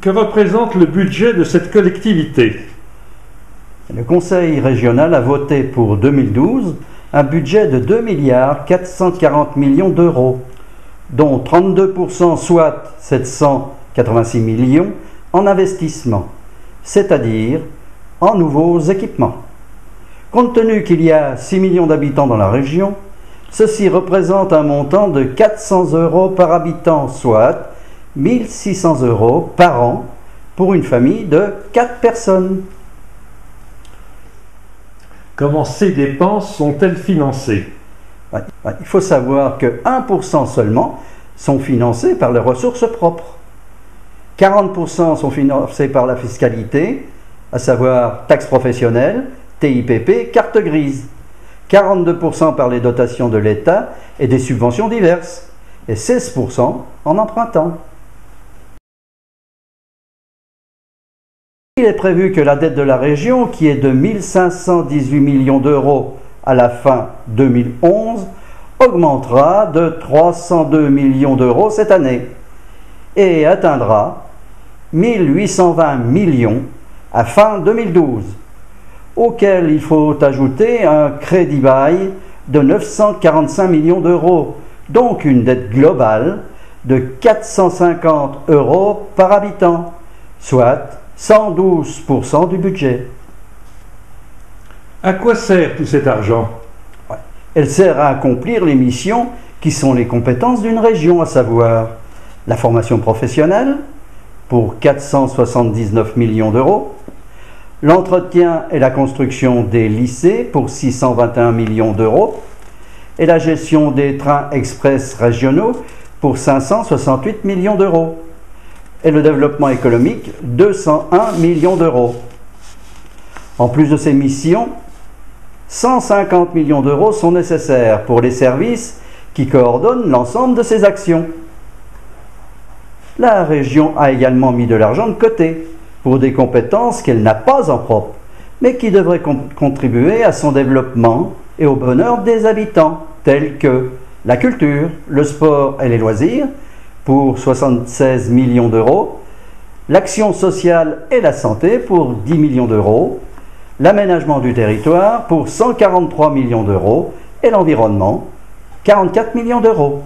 Que représente le budget de cette collectivité? Le Conseil régional a voté pour 2012 un budget de 2 440 millions d'euros, dont 32%, soit 786 millions, en investissement, c'est-à-dire en nouveaux équipements. Compte tenu qu'il y a 6 millions d'habitants dans la région, ceci représente un montant de 400 € par habitant, soit 1 600 € par an pour une famille de 4 personnes. Comment ces dépenses sont-elles financées? Il faut savoir que 1% seulement sont financés par les ressources propres. 40% sont financés par la fiscalité, à savoir taxes professionnelles, TIPP, carte grise. 42% par les dotations de l'État et des subventions diverses. Et 16% en empruntant. Il est prévu que la dette de la région, qui est de 1 518 millions d'euros à la fin 2011, augmentera de 302 millions d'euros cette année et atteindra 1 820 millions à fin 2012, auquel il faut ajouter un crédit bail de 945 millions d'euros, donc une dette globale de 450 € par habitant, soit 112% du budget. À quoi sert tout cet argent? Elle sert à accomplir les missions qui sont les compétences d'une région, à savoir la formation professionnelle pour 479 millions d'euros, l'entretien et la construction des lycées pour 621 millions d'euros et la gestion des trains express régionaux pour 568 millions d'euros et le développement économique 201 millions d'euros. En plus de ces missions, 150 millions d'euros sont nécessaires pour les services qui coordonnent l'ensemble de ces actions. La région a également mis de l'argent de côté pour des compétences qu'elle n'a pas en propre, mais qui devraient contribuer à son développement et au bonheur des habitants, tels que la culture, le sport et les loisirs, pour 76 millions d'euros, l'action sociale et la santé pour 10 millions d'euros, l'aménagement du territoire pour 143 millions d'euros et l'environnement, 44 millions d'euros.